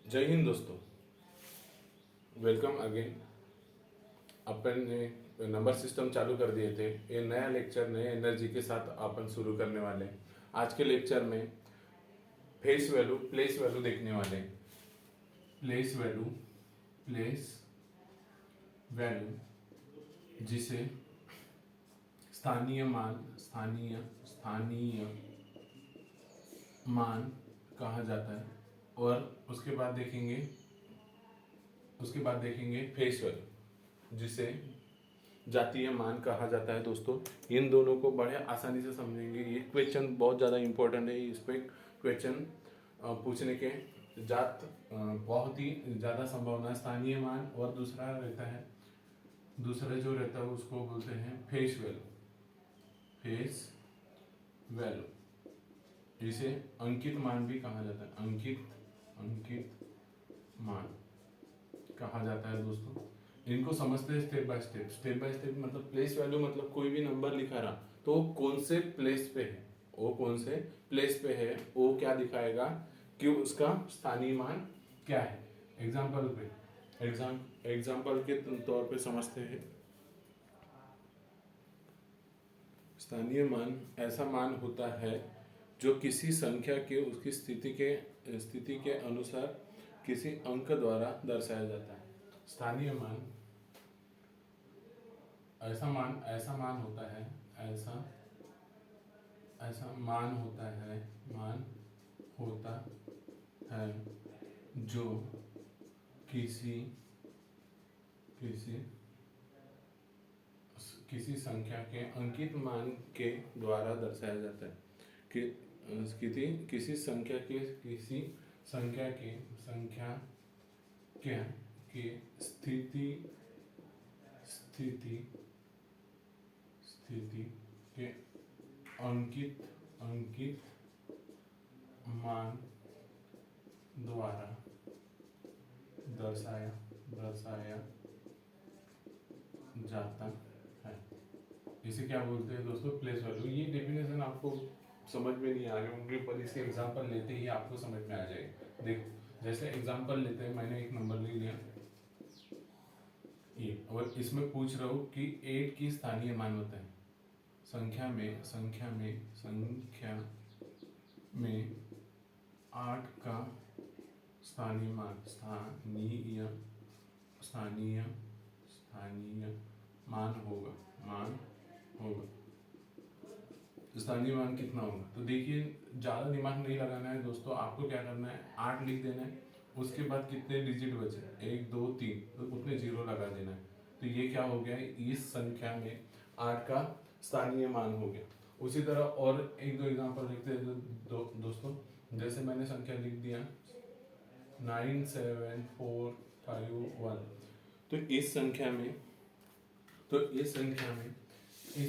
जय हिंद दोस्तों, welcome again. अपन ने नंबर सिस्टम चालू कर दिए थे। ये नया लेक्चर नए एनर्जी के साथ अपन शुरू करने वाले हैं। आज के लेक्चर में फेस वैल्यू प्लेस वैल्यू देखने वाले हैं। प्लेस वैल्यू जिसे स्थानीय मान कहा जाता है। और उसके बाद देखेंगे फेस वैल्यू जिसे जातीय मान कहा जाता है। दोस्तों, इन दोनों को बड़े आसानी से समझेंगे। ये क्वेश्चन बहुत ज़्यादा इंपॉर्टेंट है। इस पे क्वेश्चन पूछने के बहुत ही ज़्यादा संभावना है। स्थानीय मान और दूसरा जो रहता है उसको बोलते हैं फेस वैल्यू। इसे अंकित मान भी कहा जाता है। अंकित मान कहा जाता है। दोस्तों, इनको समझते हैं स्टेप बाय स्टेप। मतलब प्लेस वैल्यू मतलब कोई भी नंबर लिखा रहा तो वो कौन से प्लेस पे है, वो क्या दिखाएगा कि उसका स्थानीय मान क्या है। एग्जाम्पल के तौर पे समझते हैं। स्थानीय मान ऐसा मान होता है जो किसी संख्या के उसकी स्थिति के अनुसार किसी अंक द्वारा दर्शाया जाता है। स्थानीय मान ऐसा मान होता है जो किसी संख्या के अंकित मान के द्वारा दर्शाया जाता है। किसी संख्या के स्थिति के अंकित मान द्वारा दर्शाया जाता है। इसे क्या बोलते हैं दोस्तों? Place value. ये डेफिनेशन आपको समझ में नहीं आ रही होंगी, पर इसके एग्जांपल लेते ही आपको समझ में आ जाएगा। देखो, जैसे एग्जांपल लेते हैं, मैंने एक नंबर ले लिया ये, और इसमें पूछ रहा हूँ कि 8 की स्थानीय मान होता है। संख्या में 8 का स्थानीय मान होगा। स्थानीय मान कितना होगा? तो देखिए, ज़्यादा दिमाग नहीं लगाना है दोस्तों। आपको क्या करना है, 8 लिख देना है। उसके बाद कितने डिजिट बचे? 1 2 3, तो उतने जीरो लगा देना है। तो ये क्या हो गया? इस संख्या में 8 का स्थानीय मान हो गया। उसी तरह और एक दो एग्जांपल लिखते हैं दोस्तों। जैसे मैंने संख्या लिख दिया 97451। तो इस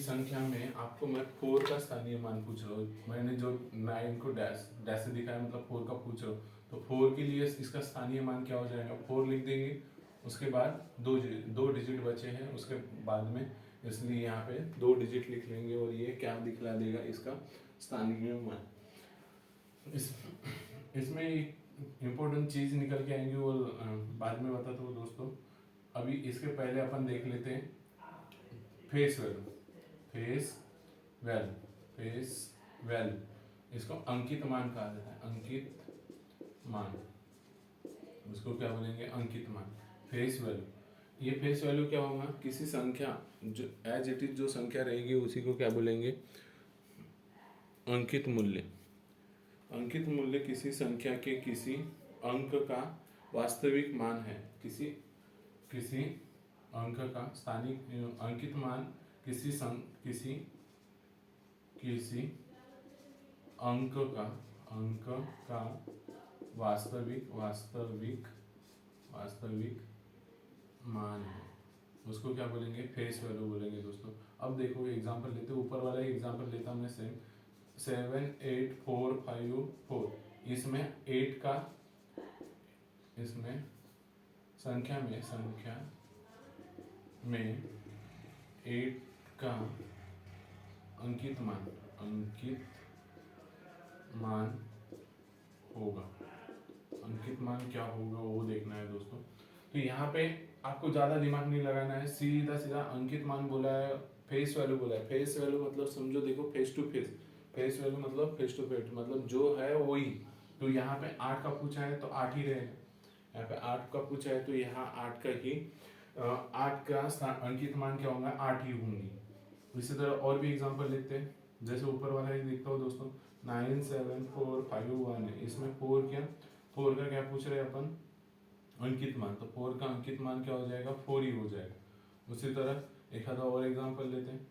संख्या में आपको मैं 4 का स्थानीय मान पूछ रहा हूँ। मैंने जो 9 को डैश से दिखाया, मतलब 4 का पूछ रहा हूँ। तो 4 के लिए इसका स्थानीय मान क्या हो जाएगा? 4 लिख देंगे। उसके बाद दो डिजिट बचे हैं उसके बाद में, इसलिए यहाँ पे 2 डिजिट लिख लेंगे और ये क्या दिखला देगा? इसका स्थानीय मान। इसमें एक इम्पोर्टेंट चीज निकल के आएंगी, वो बाद में बताता हूँ दोस्तों। अभी इसके पहले अपन देख लेते हैं फेस वैल्यू। इसको अंकित मान कहा जाता है। उसको क्या बोलेंगे? अंकित मान। Face value. ये फेस वैल्यू क्या होगा? किसी संख्या जो एज इट इज जो संख्या रहेगी उसी को क्या बोलेंगे? अंकित मूल्य किसी संख्या के किसी अंक का वास्तविक मान है। किसी अंक का स्थानीय अंकित मान किसी अंक का वास्तविक मान है। उसको क्या बोलेंगे? फेस वैल्यू बोलेंगे दोस्तों। अब देखो एग्जांपल लेते हैं। ऊपर वाला एग्जांपल लेता हूं मैं, 78454। इसमें 8 का संख्या में 8 का अंकित मान होगा। अंकित मान क्या होगा वो देखना है दोस्तों। तो यहाँ पे आपको ज़्यादा दिमाग नहीं लगाना है, सीधा सीधा अंकित मान बोला है, फेस वैल्यू बोला है। फेस वैल्यू मतलब समझो, देखो face to face, face value मतलब फेस टू फेस, मतलब जो है वही। तो यहाँ पे 8 का पूछा है तो 8 ही रहेगा, यहाँ पे 8 का पूछा है तो यहाँ 8 का ही 8 का अंकित मान क्या होगा, 8 ही होंगी। इसी तरह और भी एग्जांपल लिखते हैं, जैसे ऊपर वाला ही देखता हो दोस्तों, 9 7 4 5 1 है, इसमें 4 4 का क्या पूछ रहे हैं अपन, अंकित मान, तो 4 का अंकित मान क्या हो जाएगा, 4 ही हो जाएगा। उसी तरह एक आधा और एग्जांपल लेते हैं,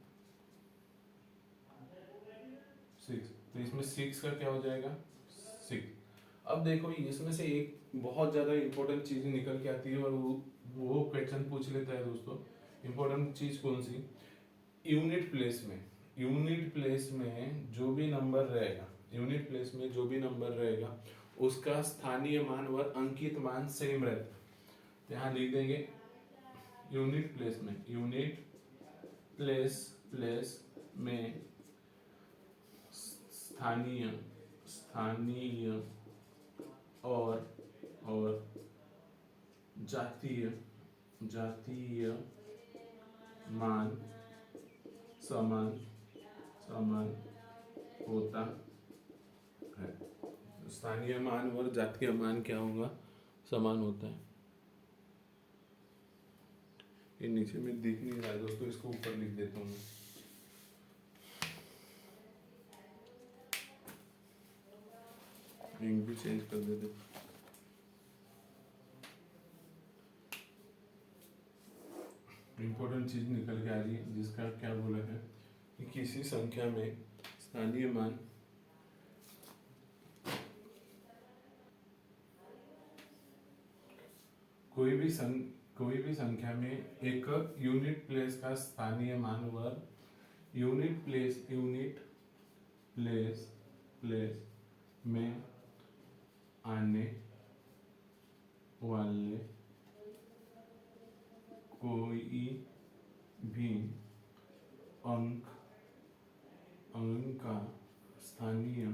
6, तो इसमें 6 का क्या हो जाएगा, 6। अब देखो इसमें से एक बहुत ज़्यादा इंपॉर्टेंट चीज़ निकल के आती है और वो क्वेश्चन पूछ लेता है दोस्तों। इंपॉर्टेंट चीज़ कौन सी, यूनिट प्लेस में, यूनिट प्लेस में जो भी नंबर रहेगा, यूनिट प्लेस में जो भी नंबर रहेगा उसका स्थानीय मान और अंकित मान सेम रहता है। तो यहाँ लिख देंगे यूनिट प्लेस में, यूनिट प्लेस में स्थानीय और जातीय मान समान होता है। स्थानीय मान और जातीय मान क्या होगा, समान होता है। ये नीचे में दिख नहीं रहा है दोस्तों, इसको ऊपर लिख देता हूँ। इंक भी चेंज कर देते। इंपॉर्टेंट चीज निकल के आ रही है, जिसका क्या बोला है कि किसी संख्या में स्थानीय मान कोई भी संख्या में एक यूनिट प्लेस का स्थानीय मान व यूनिट प्लेस में आने वाले कोई भी अंक का स्थानीय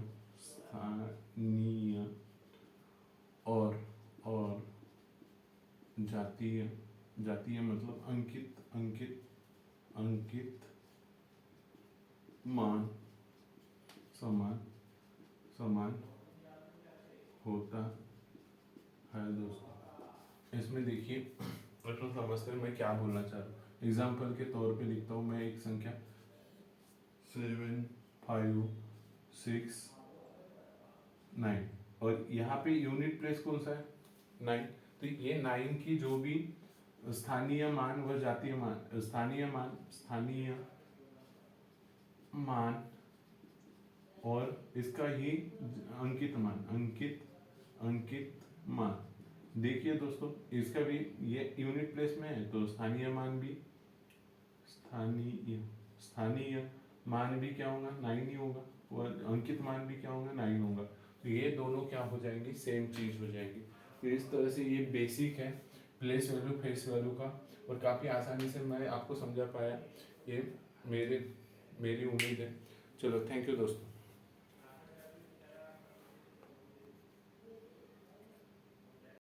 और जातीय मतलब अंकित मान समान होता है दोस्तों। इसमें देखिए मतलब समझते हैं मैं क्या बोलना चाह रहा हूँ। एग्जाम्पल के तौर पे लिखता हूँ मैं एक संख्या 7 5 6 9 और यहाँ पे यूनिट प्लेस कौन सा है, 9। तो ये 9 की जो भी स्थानीय मान व जातीय मान, स्थानीय मान और इसका ही अंकित मान। देखिए दोस्तों इसका भी ये यूनिट प्लेस में है तो स्थानीय मान भी क्या होगा, 9 ही होगा और अंकित मान भी क्या होगा, 9 होगा। तो ये दोनों क्या हो जाएंगी, सेम चीज हो जाएगी। तो इस तरह से ये बेसिक है प्लेस वैल्यू फेस वैल्यू का और काफ़ी आसानी से मैं आपको समझा पाया, ये मेरी उम्मीद है। चलो थैंक यू दोस्तों।